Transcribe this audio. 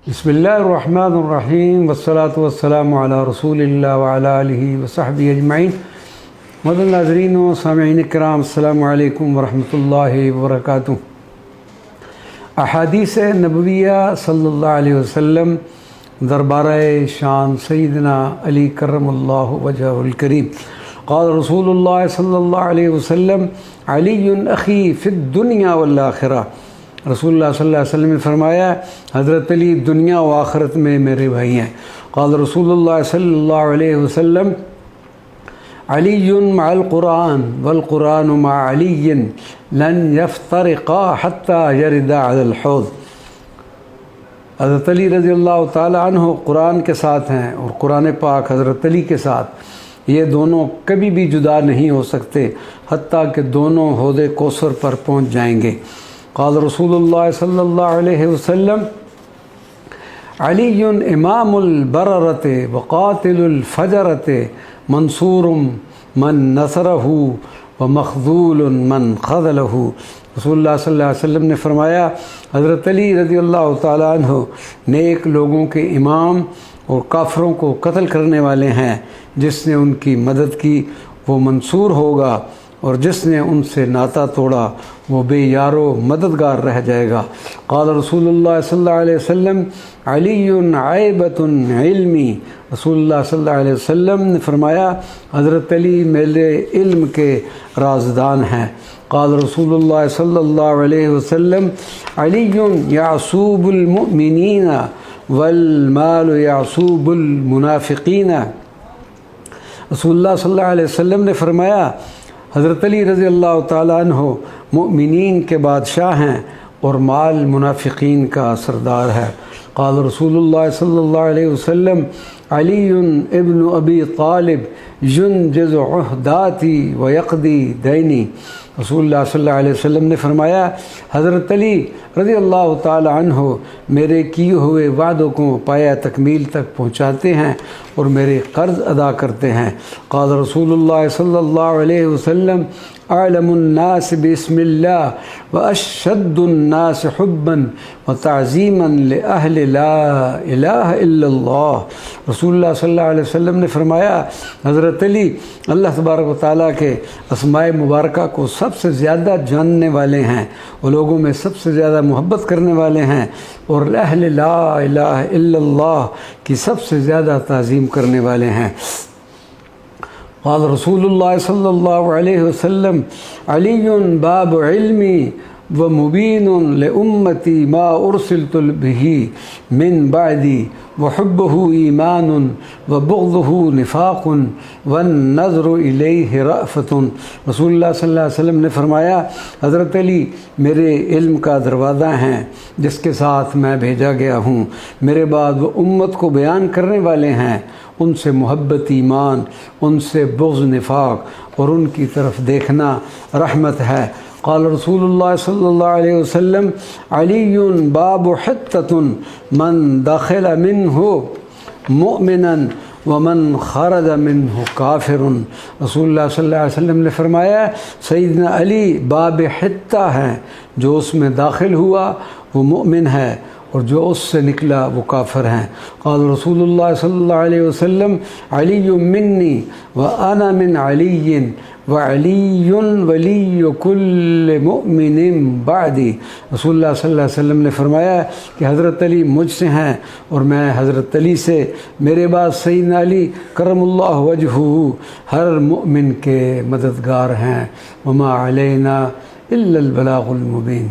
بسم اللہ الرحمن الرحیم والصلاة والسلام علی رسول اللہ وعلی آلہ وصحبہ اجمعین۔ مدن ناظرین و سامعین کرام، السلام علیکم ورحمۃ اللہ وبرکاتہ۔ احادیث نبویہ صلی اللہ علیہ وسلم دربارہ شان سیدنا علی کرم اللہ وجہہ الکریم۔ قال رسول اللہ صلی اللہ علیہ وسلم علی اخی فی الدنیا والآخرہ۔ رسول اللہ صلی اللہ علیہ وسلم نے فرمایا، حضرت علی دنیا و آخرت میں میرے بھائی ہیں۔ قال رسول اللہ صلی اللہ علیہ وسلم علی مع القرآن والقرآن مع علی لن یفترقا حتی یردا علی الحوض۔ حضرت علی رضی اللہ تعالی عنہ قرآن کے ساتھ ہیں اور قرآن پاک حضرت علی کے ساتھ، یہ دونوں کبھی بھی جدا نہیں ہو سکتے حتیٰ کہ دونوں حوض کوثر پر پہنچ جائیں گے۔ قال رسول اللہ صلی اللہ علیہ وسلم علی امام البررۃ وقاتل الفجرۃ منصور من نصرہ ومخذول من خذلہ۔ رسول اللہ صلی اللہ علیہ وسلم نے فرمایا، حضرت علی رضی اللہ تعالیٰ عنہ نیک لوگوں کے امام اور کافروں کو قتل کرنے والے ہیں۔ جس نے ان کی مدد کی وہ منصور ہوگا، اور جس نے ان سے ناطہ توڑا وہ بے یارو مددگار رہ جائے گا۔ قال رسول اللہ صلی اللہ علیہ وسلم علی عیبۃ علمی۔ رسول اللہ صلی اللہ علیہ وسلم نے فرمایا، حضرت علی میرے علم کے رازدان ہیں۔ قال رسول اللہ صلی اللہ علیہ وسلم علی یعصوب المؤمنین والمال یعصوب المنافقین۔ رسول اللہ صلی اللہ علیہ وسلم نے فرمایا، حضرت علی رضی اللہ تعالیٰ عنہ مؤمنین کے بادشاہ ہیں اور مال منافقین کا سردار ہے۔ قال رسول اللہ صلی اللہ علیہ وسلم علی ابن ابی طالب ینجز عہداتی ویقضی دینی۔ رسول اللہ صلی اللہ علیہ وسلم نے فرمایا، حضرت علی رضی اللہ تعالی عنہ میرے کیے ہوئے وعدوں کو پایہ تکمیل تک پہنچاتے ہیں اور میرے قرض ادا کرتے ہیں۔ قال رسول اللہ صلی اللہ علیہ وسلم اعلم الناس بسم اللہ واشد الناس حبا وتعظیما لأہل لا الہ الا اللہ۔ رسول اللہ صلی اللہ علیہ وسلم نے فرمایا، حضرت علی اللہ تبارک و تعالیٰ کے اسماء مبارکہ کو سب سے زیادہ جاننے والے ہیں، وہ لوگوں میں سب سے زیادہ محبت کرنے والے ہیں، اور اہل لا الہ الا اللہ کی سب سے زیادہ تعظیم کرنے والے ہیں۔ قال رسول اللہ صلی اللہ علیہ وسلم علی باب علمی ومبین لأمتی ما ارسلت به من بعدی وحبہ ایمان وبغضہ نفاق والنظر الیہ رأفۃ۔ رسول اللہ صلی اللہ علیہ وسلم نے فرمایا، حضرت علی میرے علم کا دروازہ ہیں جس کے ساتھ میں بھیجا گیا ہوں، میرے بعد وہ امت کو بیان کرنے والے ہیں، ان سے محبت ایمان، ان سے بغض نفاق، اور ان کی طرف دیکھنا رحمت ہے۔ قال رسول اللہ صلی اللہ علیہ وسلم علی باب حطۃ من دخل منہ مؤمنا ومن خرج منہ کافر۔ رسول اللہ صلی اللہ علیہ وسلم نے فرمایا، سیدنا علی باب حطہ ہیں، جو اس میں داخل ہوا وہ مؤمن ہے اور جو اس سے نکلا وہ کافر ہیں۔ قال رسول اللہ صلی اللہ علیہ وسلم علی منی وانا من علی وعلی ولی کل مؤمن بعدی۔ رسول اللہ صلی اللہ علیہ وسلم نے فرمایا کہ حضرت علی مجھ سے ہیں اور میں حضرت علی سے، میرے بعد سیدنا علی کرم اللہ وجہہ ہر مؤمن کے مددگار ہیں۔ وما علینا الا البلاغ المبین۔